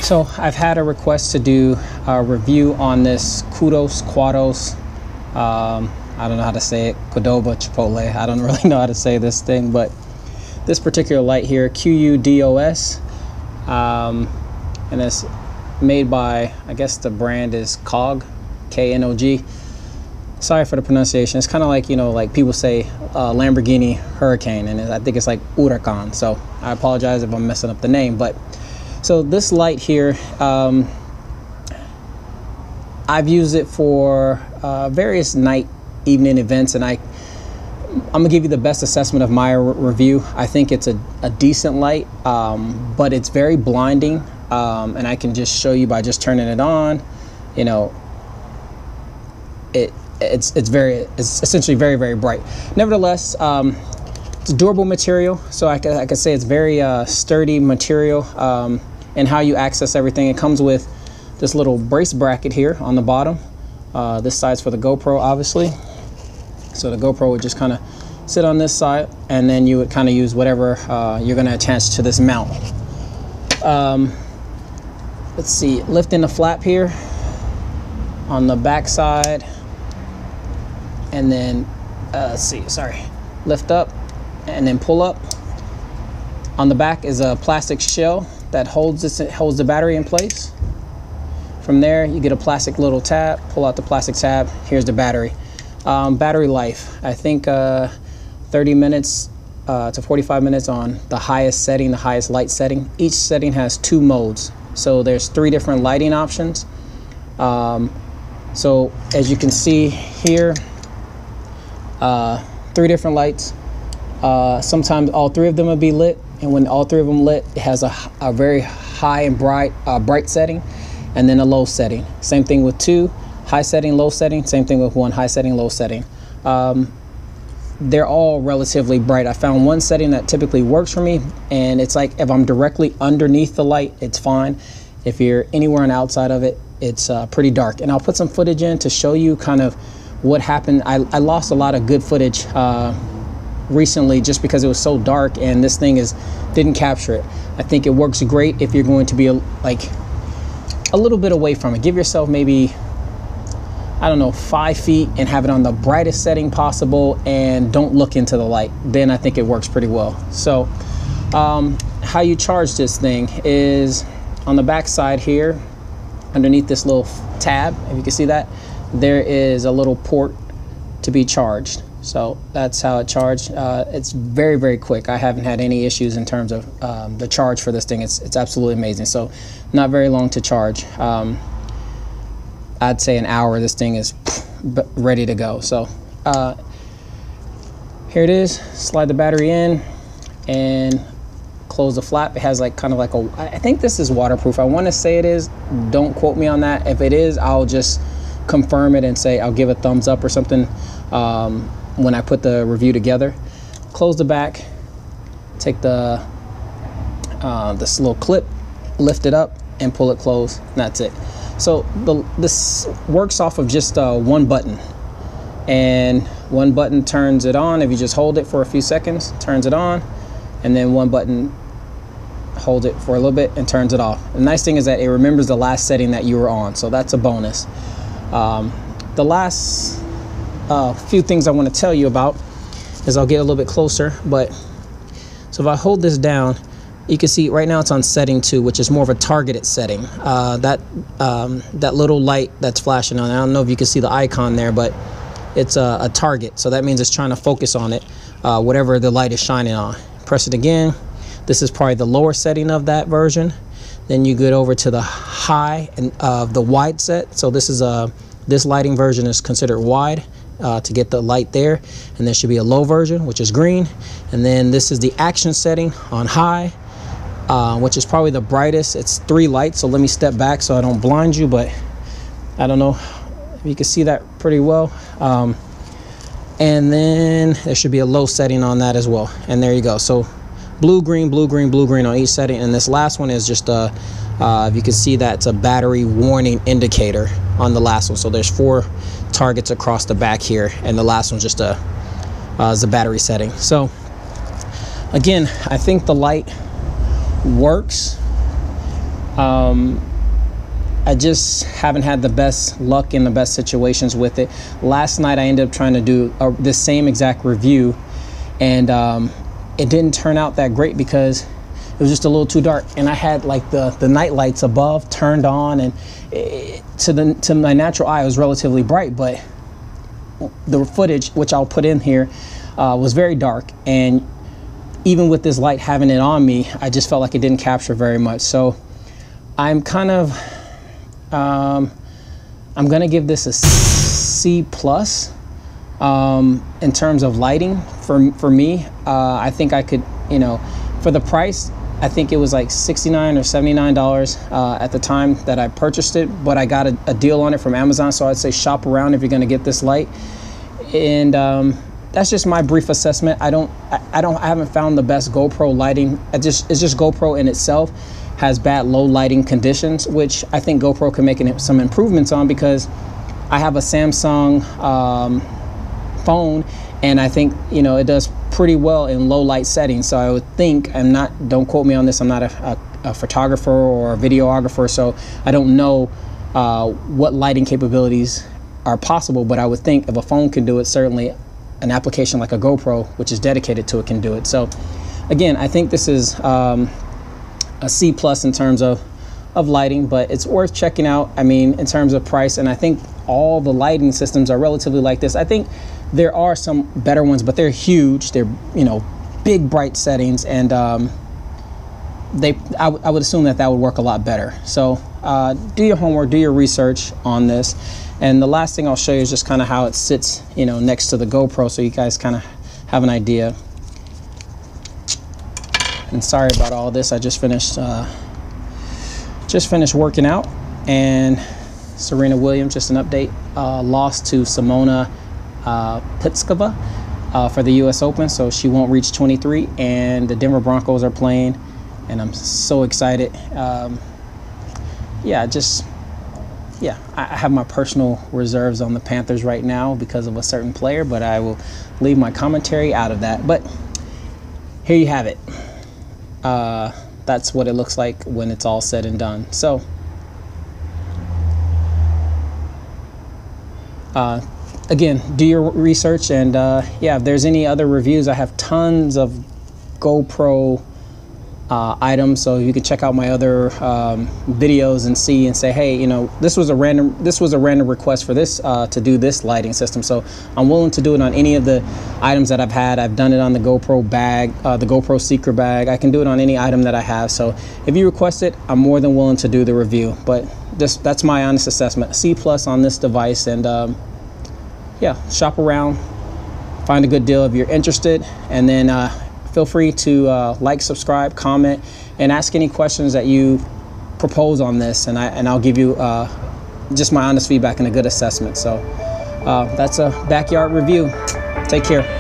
So I've had a request to do a review on this Qudos. I don't know how to say it. Qdoba Chipotle. I don't really know how to say this thing, but this particular light here, Qudos, and it's made by, I guess the brand is Knog, Knog. Sorry for the pronunciation. It's kind of like, you know, like people say Lamborghini Hurricane, and I think it's like Huracan. So I apologize if I'm messing up the name, but so this light here, I've used it for various night, evening events, and I'm gonna give you the best assessment of my review. I think it's a decent light, but it's very blinding, and I can just show you by just turning it on. You know, it's essentially very, very bright. Nevertheless, it's durable material, so I could say it's very sturdy material. And how you access everything, it comes with this little brace bracket here on the bottom. This side's for the GoPro, obviously. So the GoPro would just kind of sit on this side, and then you would kind of use whatever you're going to attach to this mount. Let's see, lifting the flap here on the back side, and then lift up and then pull up. On the back is a plastic shell that holds the battery in place. From there, you get a plastic little tab. Pull out the plastic tab. Here's the battery. Battery life, I think 30 minutes to 45 minutes on the highest setting, the highest light setting. Each setting has 2 modes, so there's 3 different lighting options. So as you can see here, 3 different lights. Sometimes all 3 of them will be lit, and when all 3 of them lit, it has a very high and bright setting, and then a low setting. Same thing with 2, high setting, low setting. Same thing with 1, high setting, low setting. They're all relatively bright. I found one setting that typically works for me, and it's like if I'm directly underneath the light, it's fine. If you're anywhere on the outside of it, it's pretty dark. And I'll put some footage in to show you kind of what happened. I lost a lot of good footage recently just because it was so dark, and this thing didn't capture it. I think it works great if you're going to be like a little bit away from it. Give yourself maybe, I don't know, 5 feet and have it on the brightest setting possible, and don't look into the light. Then I think it works pretty well. So how you charge this thing is on the back side here, underneath this little tab, if you can see that, there is a little port to be charged. So that's how it charged. It's very, very quick. I haven't had any issues in terms of the charge for this thing. It's absolutely amazing. So not very long to charge. I'd say an hour, this thing is ready to go. So here it is. Slide the battery in and close the flap. It has like kind of like I think this is waterproof. I want to say it is. Don't quote me on that. If it is, I'll just confirm it and say I'll give a thumbs up or something when I put the review together. Close the back, take this little clip, lift it up and pull it closed, and that's it. So this works off of just 1 button, and 1 button turns it on. If you just hold it for a few seconds, turns it on, and then 1 button hold it for a little bit and turns it off. The nice thing is that it remembers the last setting that you were on, so that's a bonus. The last few things I want to tell you about is, I'll get a little bit closer, but so if I hold this down, you can see right now it's on setting 2, which is more of a targeted setting. That little light that's flashing on, I don't know if you can see the icon there, but it's a target, so that means it's trying to focus on it, whatever the light is shining on. Press it again. This is probably the lower setting of that version. Then you get over to the high and the wide set. So this is this lighting version is considered wide to get the light there, and there should be a low version, which is green. And then this is the action setting on high, which is probably the brightest. It's 3 lights, so let me step back so I don't blind you, but I don't know if you can see that pretty well. And then there should be a low setting on that as well, and there you go. So blue, green, blue, green, blue, green on each setting. And this last one is just if you can see that, it's a battery warning indicator on the last one. So there's 4 targets across the back here, and the last one's just is the battery setting. So again, I think the light works. I just haven't had the best luck in the best situations with it. Last night I ended up trying to do the same exact review, and it didn't turn out that great because it was just a little too dark, and I had like the night lights above turned on, and to my natural eye it was relatively bright, but the footage, which I'll put in here, was very dark, and even with this light having it on me, I just felt like it didn't capture very much. So I'm kind of I'm gonna give this a C plus in terms of lighting for me. I think I could, you know, for the price, I think it was like $69 or $79 at the time that I purchased it, but I got a deal on it from Amazon. So I'd say shop around if you're gonna get this light. And that's just my brief assessment. I haven't found the best GoPro lighting. It's just GoPro in itself has bad low lighting conditions, which I think GoPro can make some improvements on, because I have a Samsung phone, and I think, you know, it does pretty well in low light settings. So I would think, don't quote me on this, I'm not a photographer or a videographer, so I don't know what lighting capabilities are possible, but I would think if a phone can do it, certainly an application like a GoPro, which is dedicated to it, can do it. So again, I think this is a C plus in terms of lighting, but it's worth checking out. I mean, in terms of price, and I think all the lighting systems are relatively like this. I think there are some better ones, but they're huge. They're, you know, big bright settings, and I would assume that would work a lot better. So do your homework, do your research on this. And the last thing I'll show you is just kind of how it sits, you know, next to the GoPro, so you guys kind of have an idea. And sorry about all this. I just finished working out, and Serena Williams, just an update, lost to Simona Pliskova for the U.S. Open, so she won't reach 23. And the Denver Broncos are playing, and I'm so excited. I have my personal reserves on the Panthers right now because of a certain player, but I will leave my commentary out of that. But here you have it. That's what it looks like when it's all said and done. So again, do your research, and yeah, if there's any other reviews, I have tons of GoPro items, so you can check out my other videos and see and say, hey, you know, this was a random request for this to do this lighting system, so I'm willing to do it on any of the items that I've had. I've done it on the GoPro bag, the GoPro Seeker bag. I can do it on any item that I have, so if you request it, I'm more than willing to do the review. But that's my honest assessment, C plus on this device. And yeah, shop around, find a good deal if you're interested, and then feel free to like, subscribe, comment, and ask any questions that you propose on this, and I'll give you just my honest feedback and a good assessment. So that's a backyard review. Take care.